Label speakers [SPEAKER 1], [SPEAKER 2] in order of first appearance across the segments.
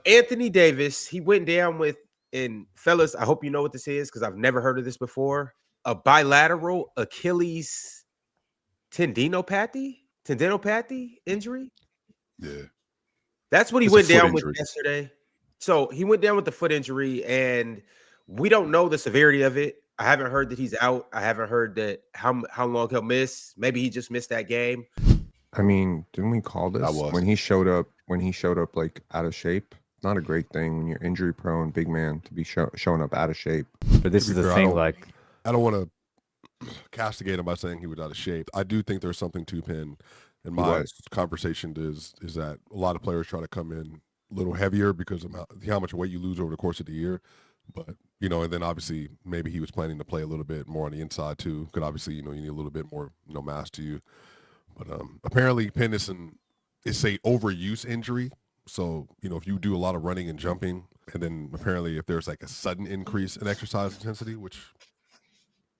[SPEAKER 1] Anthony Davis, he went down with, and fellas, I hope you know what this is because I've never heard of this before. A bilateral Achilles tendinopathy injury.
[SPEAKER 2] Yeah.
[SPEAKER 1] That's what he
[SPEAKER 2] It's a
[SPEAKER 1] went
[SPEAKER 2] foot
[SPEAKER 1] down with
[SPEAKER 2] injury.
[SPEAKER 1] yesterday. So he went down with the foot injury, and we don't know the severity of it. I haven't heard that he's out. I haven't heard that how long he'll miss. Maybe he just missed that game.
[SPEAKER 3] I mean, didn't we call
[SPEAKER 2] I
[SPEAKER 3] this
[SPEAKER 2] was.
[SPEAKER 3] when he showed up? When he showed up like out of shape, not a great thing when you're injury prone, big man, to be showing up out of shape.
[SPEAKER 4] But this
[SPEAKER 2] To
[SPEAKER 4] is
[SPEAKER 2] be
[SPEAKER 4] the
[SPEAKER 2] fair,
[SPEAKER 4] thing, like,
[SPEAKER 2] I don't want to castigate him by saying he was out of shape. I do think there's something to Penn. And my conversation is that a lot of players try to come in a little heavier because of how much weight you lose over the course of the year. But, and then obviously maybe he was planning to play a little bit more on the inside too. Because obviously, you need a little bit more, mass to you. But apparently Penn is a overuse injury. So, if you do a lot of running and jumping, and then apparently if there's like a sudden increase in exercise intensity, which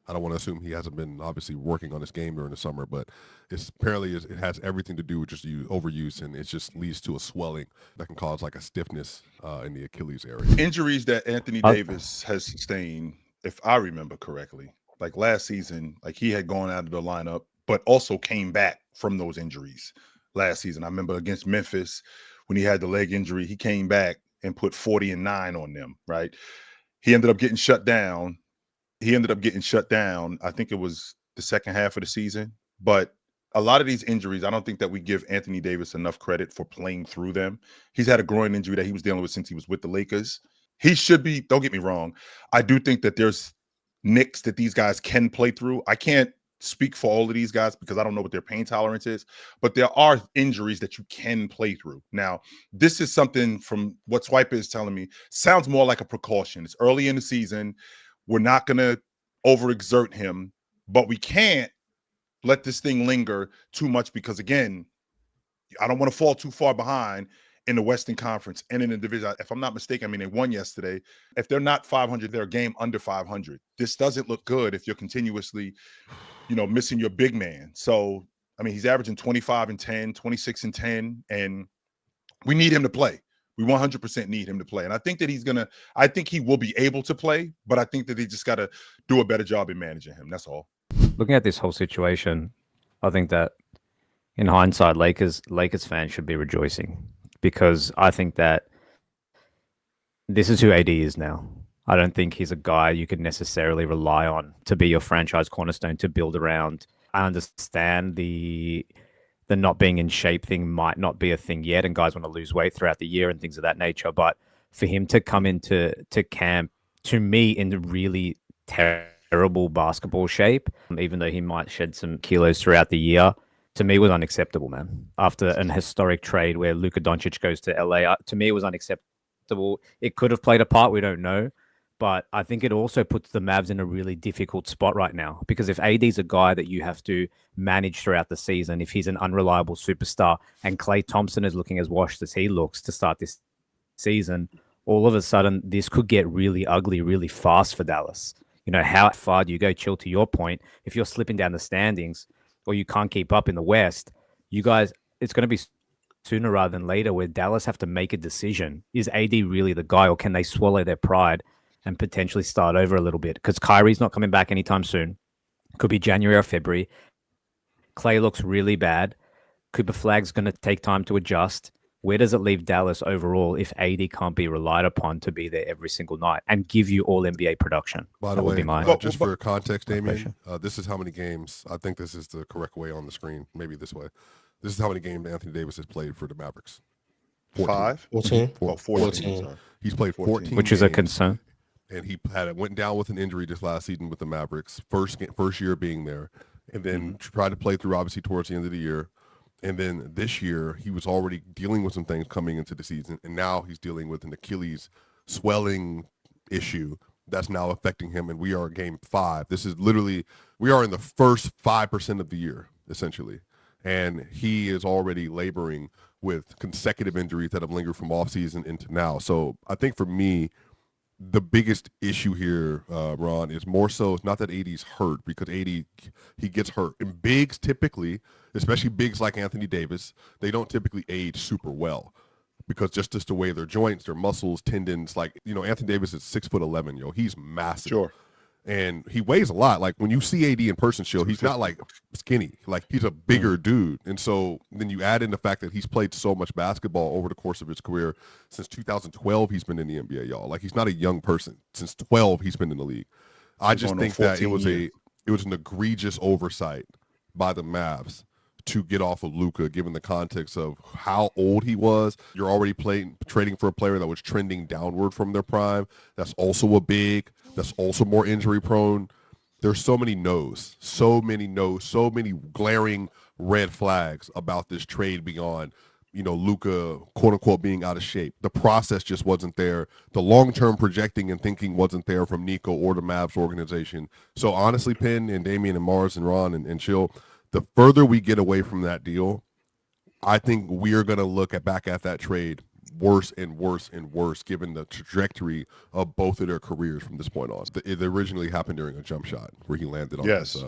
[SPEAKER 2] I don't want to assume he hasn't been obviously working on his game during the summer, but it has everything to do with just overuse, and it just leads to a swelling that can cause like a stiffness in the Achilles area.
[SPEAKER 5] Injuries that Anthony Davis has sustained, if I remember correctly, like last season, like he had gone out of the lineup, but also came back from those injuries last season. I remember against Memphis when he had the leg injury, he came back and put 40-9 on them, right? He ended up getting shut down. I think it was the second half of the season. But a lot of these injuries, I don't think that we give Anthony Davis enough credit for playing through them. He's had a groin injury that he was dealing with since he was with the Lakers. He should be, don't get me wrong, I do think that there's nicks that these guys can play through. I can't speak for all of these guys because I don't know what their pain tolerance is, but there are injuries that you can play through. Now, this is something from what Swiper is telling me, sounds more like a precaution. It's early in the season. We're not going to overexert him, but we can't let this thing linger too much because, again, I don't want to fall too far behind in the Western Conference and in the division. If I'm not mistaken, I mean, they won yesterday. If they're not 500, they're a game under 500. This doesn't look good if you're continuously, missing your big man. So, I mean, he's averaging 25-10, 26-10, and we need him to play. We 100% need him to play. And I think that I think he will be able to play, but I think that they just got to do a better job in managing him. That's all.
[SPEAKER 4] Looking at this whole situation, I think that in hindsight, Lakers fans should be rejoicing because I think that this is who AD is now. I don't think he's a guy you could necessarily rely on to be your franchise cornerstone to build around. I understand the not being in shape thing might not be a thing yet, and guys want to lose weight throughout the year and things of that nature. But for him to come into camp, to me, in really terrible basketball shape, even though he might shed some kilos throughout the year, to me was unacceptable, man. After an historic trade where Luka Doncic goes to LA, to me it was unacceptable. It could have played a part, we don't know. But I think it also puts the Mavs in a really difficult spot right now because if AD's a guy that you have to manage throughout the season, if he's an unreliable superstar and Klay Thompson is looking as washed as he looks to start this season, all of a sudden this could get really ugly really fast for Dallas. How far do you go? Chill, to your point, if you're slipping down the standings or you can't keep up in the West, you guys, it's going to be sooner rather than later where Dallas have to make a decision. Is AD really the guy or can they swallow their pride and potentially start over a little bit? Because Kyrie's not coming back anytime soon. Could be January or February. Klay looks really bad. Cooper Flag's going to take time to adjust. Where does it leave Dallas overall if AD can't be relied upon to be there every single night and give you all NBA production?
[SPEAKER 2] By the way, just for context, Damien, this is how many games. I think this is the correct way on the screen. Maybe this way. This is how many games Anthony Davis has played for the Mavericks.
[SPEAKER 5] 14.
[SPEAKER 2] 14. He's played 14,
[SPEAKER 4] which is a concern.
[SPEAKER 2] And he went down with an injury this last season with the Mavericks, first year being there, and then tried to play through obviously towards the end of the year. And then this year, he was already dealing with some things coming into the season, and now he's dealing with an Achilles swelling issue that's now affecting him, and we are game 5. This is literally, we are in the first 5% of the year, essentially. And he is already laboring with consecutive injuries that have lingered from offseason into now. So I think for me, the biggest issue here, Ron, is more so it's not that AD's hurt because AD, he gets hurt. And bigs typically, especially bigs like Anthony Davis, they don't typically age super well. because just the way their joints, their muscles, tendons, like, Anthony Davis is 6'11", yo. He's massive.
[SPEAKER 5] Sure.
[SPEAKER 2] And he weighs a lot. Like when you see AD in person, Chill, he's not like skinny. Like he's a bigger dude. And so then you add in the fact that he's played so much basketball over the course of his career. Since 2012, he's been in the NBA, y'all. Like he's not a young person. Since 12, he's been in the league. I just think that it was an egregious oversight by the Mavs to get off of Luka, given the context of how old he was. You're already trading for a player that was trending downward from their prime. That's also a big. That's also more injury prone. There's so many no's, so many glaring red flags about this trade beyond, Luka, quote unquote, being out of shape. The process just wasn't there. The long-term projecting and thinking wasn't there from Nico or the Mavs organization. So honestly, Penn and Damian and Mars and Ron and Chill, the further we get away from that deal, I think we're going to look back at that trade worse and worse and worse, given the trajectory of both of their careers from this point on. It originally happened during a jump shot where he landed on his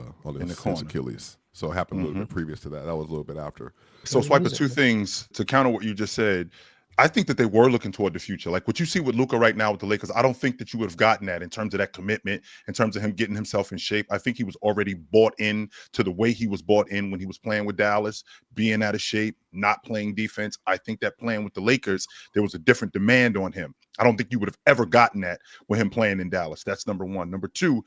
[SPEAKER 2] Achilles. So it happened a little bit previous to that. That was a little bit after.
[SPEAKER 5] So, Swiper, two things to counter what you just said. I think that they were looking toward the future. Like what you see with Luka right now with the Lakers, I don't think that you would have gotten that in terms of that commitment, in terms of him getting himself in shape. I think he was already bought in to the way he was bought in when he was playing with Dallas, being out of shape, not playing defense. I think that playing with the Lakers, there was a different demand on him. I don't think you would have ever gotten that with him playing in Dallas. That's number one. Number two,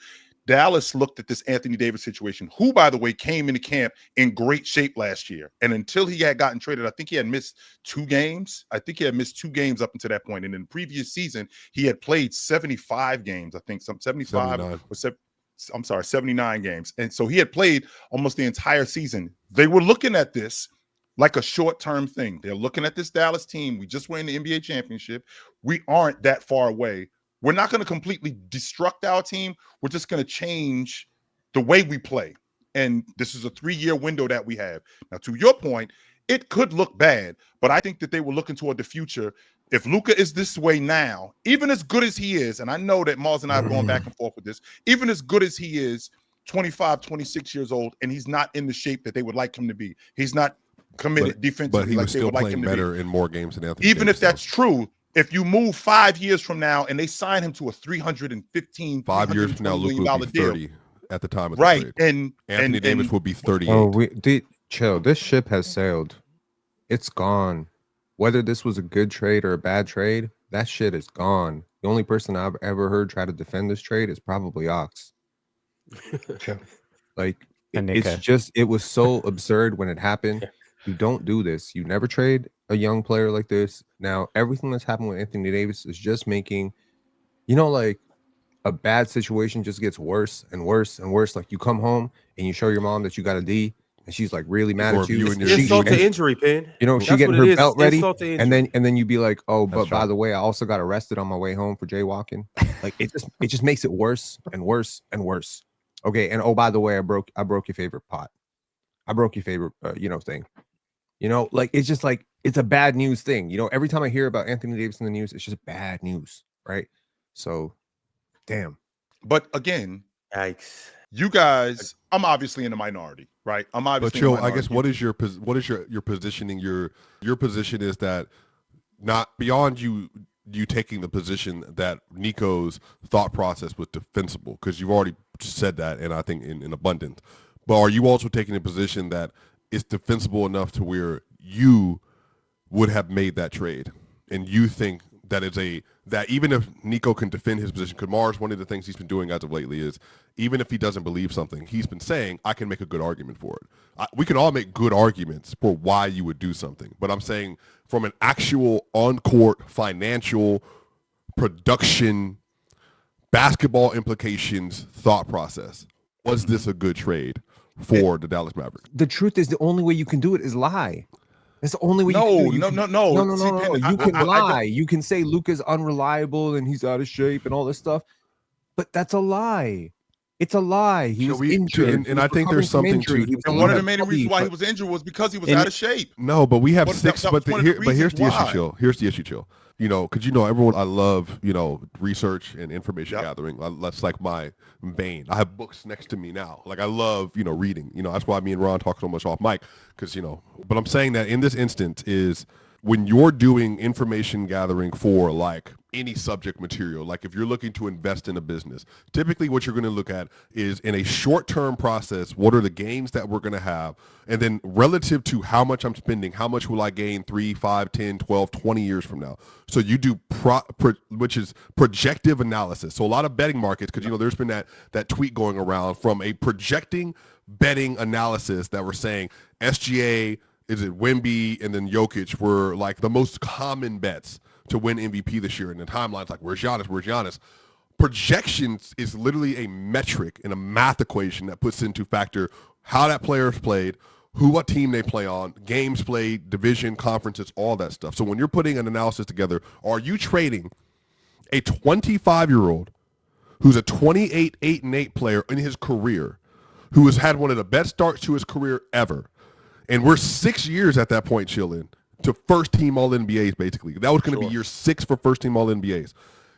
[SPEAKER 5] Dallas looked at this Anthony Davis situation, who, by the way, came into camp in great shape last year. And until he had gotten traded, I think he had missed 2 games. I think he had missed 2 games up until that point. And in the previous season, he had played 75 games, I think, some 75 or 79 games. And so he had played almost the entire season. They were looking at this like a short-term thing. They're looking at this Dallas team. We just won the NBA championship. We aren't that far away. We're not going to completely destruct our team. We're just going to change the way we play. And this is a 3-year window that we have. Now, to your point, it could look bad, but I think that they were looking toward the future. If Luka is this way now, even as good as he is, and I know that Mars and I have gone back and forth with this, even as good as he is, 25, 26 years old, and he's not in the shape that they would like him to be. He's not committed defensively,
[SPEAKER 2] but he was still playing better in more games than Anthony
[SPEAKER 5] Even
[SPEAKER 2] Davis,
[SPEAKER 5] if that's true, if you move 5 years from now and they sign him to a 315,
[SPEAKER 2] 5 years from now, Luka would be 30 at the time of the
[SPEAKER 5] right?
[SPEAKER 2] trade.
[SPEAKER 5] And
[SPEAKER 2] Anthony Davis would be 38.
[SPEAKER 3] Oh, chill. This ship has sailed. It's gone. Whether this was a good trade or a bad trade, that shit is gone. The only person I've ever heard try to defend this trade is probably Ox. Like, it was so absurd when it happened. You don't do this. You never trade a young player like this. Now, everything that's happened with Anthony Davis is just making, like a bad situation just gets worse and worse and worse. Like you come home and you show your mom that you got a D and she's like really mad at you.
[SPEAKER 1] Insult to injury, Pin.
[SPEAKER 3] She getting her belt ready. And then you be like, oh, but by the way, I also got arrested on my way home for jaywalking. Like it just makes it worse and worse and worse. Okay. And oh, by the way, I broke your favorite pot. I broke your favorite, thing. Like it's just like it's a bad news thing. Every time I hear about Anthony Davis in the news, it's just bad news, right? So, damn.
[SPEAKER 5] But again,
[SPEAKER 1] yikes.
[SPEAKER 5] You guys, I'm obviously in the minority, right? I'm obviously.
[SPEAKER 2] But Joe, I guess what is your positioning? Your position is that not beyond you taking the position that Nico's thought process was defensible, because you've already said that, and I think in abundance. But are you also taking a position that it's defensible enough to where you would have made that trade, and you think that that even if Nico can defend his position, because Mars, one of the things he's been doing as of lately is, even if he doesn't believe something, he's been saying, I can make a good argument for it. We can all make good arguments for why you would do something. But I'm saying from an actual on-court financial production, basketball implications thought process, was this a good trade for the Dallas Mavericks?
[SPEAKER 3] The truth is the only way you can do it is lie. That's the only way you can do it. No. You can lie. You can say Luka's unreliable and he's out of shape and all this stuff. But that's a lie. It's a lie. He was injured.
[SPEAKER 2] And I think there's something to.
[SPEAKER 5] And one of the main reasons why he was injured was because he was out of shape.
[SPEAKER 2] No, but we have six. But here's the issue, Chill. Here's the issue, Chill. Because everyone, I love research and information gathering. That's like my vein. I have books next to me now. Like I love reading. That's why me and Ron talk so much off mic, because But I'm saying that in this instance is when you're doing information gathering for like any subject material, like if you're looking to invest in a business, typically what you're going to look at is in a short-term process, what are the gains that we're going to have? And then relative to how much I'm spending, how much will I gain 3, 5, 10, 12, 20 years from now? So you do which is projective analysis. So a lot of betting markets, because there's been that tweet going around from a projecting betting analysis that we're saying SGA, is it Wemby, and then Jokic were like the most common bets to win MVP this year. And the timeline's like, where's Giannis? Where's Giannis? Projections is literally a metric and a math equation that puts into factor how that player's played, what team they play on, games played, division, conferences, all that stuff. So when you're putting an analysis together, are you trading a 25-year-old who's a 28, 8-8 player in his career, who has had one of the best starts to his career ever, and we're 6 years at that point, chilling, to first team All NBAs, basically. That was going to be year 6 for first team All NBAs.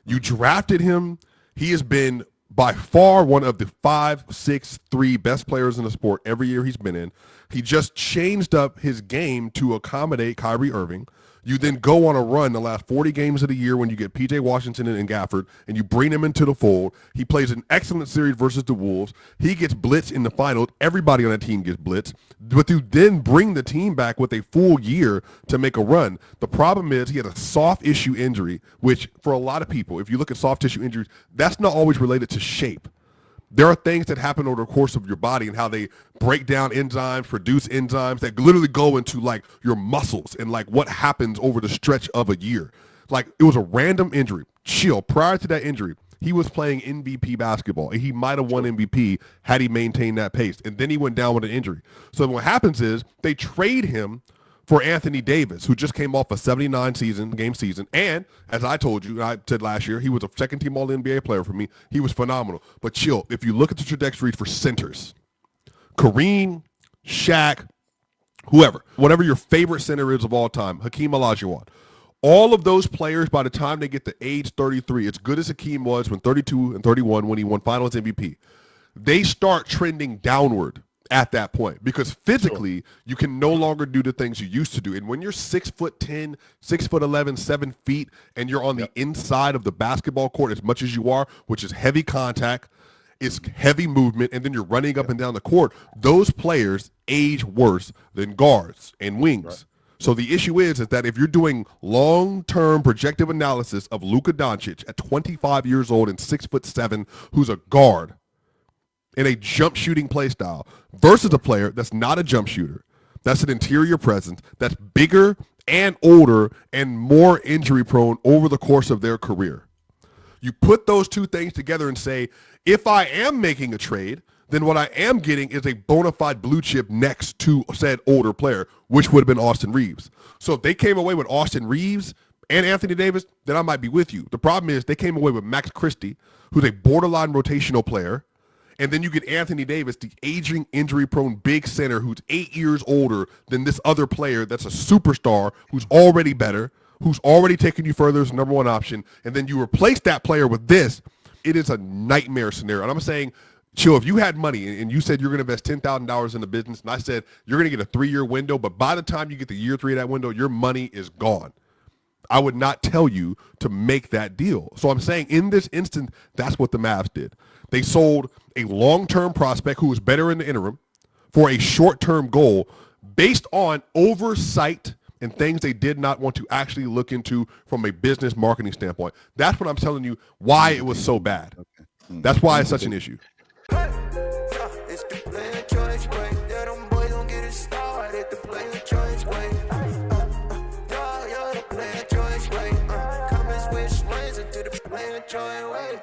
[SPEAKER 2] You drafted him. He has been by far one of the 5, 6, 3 best players in the sport every year he's been in. He just changed up his game to accommodate Kyrie Irving. You then go on a run the last 40 games of the year when you get P.J. Washington and Gafford, and you bring him into the fold. He plays an excellent series versus the Wolves. He gets blitzed in the finals. Everybody on that team gets blitzed. But you then bring the team back with a full year to make a run. The problem is he had a soft tissue injury, which for a lot of people, if you look at soft tissue injuries, that's not always related to shape. There are things that happen over the course of your body and how they break down enzymes, produce enzymes that literally go into like your muscles and like what happens over the stretch of a year. Like it was a random injury. Chill. Prior to that injury, he was playing MVP basketball and he might have won MVP had he maintained that pace. And then he went down with an injury. So what happens is they trade him for Anthony Davis, who just came off a 79-game season. And as I told you, I said last year, he was a second-team All-NBA player for me. He was phenomenal. But chill, if you look at the trajectory for centers, Kareem, Shaq, whoever, whatever your favorite center is of all time, Hakeem Olajuwon, all of those players, by the time they get to age 33, as good as Hakeem was when 32 and 31 when he won Finals MVP, they start trending downward at that point, because physically you can no longer do the things you used to do. And when you're 6'10", 6'11", 7 feet, and you're on the inside of the basketball court as much as you are, which is heavy contact, it's heavy movement, and then you're running up and down the court, those players age worse than guards and wings. Right. So the issue is that if you're doing long-term projective analysis of Luka Doncic at 25 years old and 6'7", who's a guard, in a jump shooting play style versus a player that's not a jump shooter, that's an interior presence, that's bigger and older and more injury prone over the course of their career. You put those two things together and say, if I am making a trade, then what I am getting is a bona fide blue chip next to said older player, which would have been Austin Reeves. So if they came away with Austin Reeves and Anthony Davis, then I might be with you. The problem is they came away with Max Christie, who's a borderline rotational player. And then you get Anthony Davis, the aging, injury-prone big center who's 8 years older than this other player that's a superstar who's already better, who's already taken you further as number one option. And then you replace that player with this. It is a nightmare scenario. And I'm saying, chill, if you had money and you said you're going to invest $10,000 in the business, and I said you're going to get a 3-year window, but by the time you get to year 3 of that window, your money is gone. I would not tell you to make that deal. So I'm saying in this instance, that's what the Mavs did. They sold a long-term prospect who was better in the interim for a short-term goal based on oversight and things they did not want to actually look into from a business marketing standpoint. That's what I'm telling you why it was so bad. That's why it's such an issue.
[SPEAKER 6] Join way.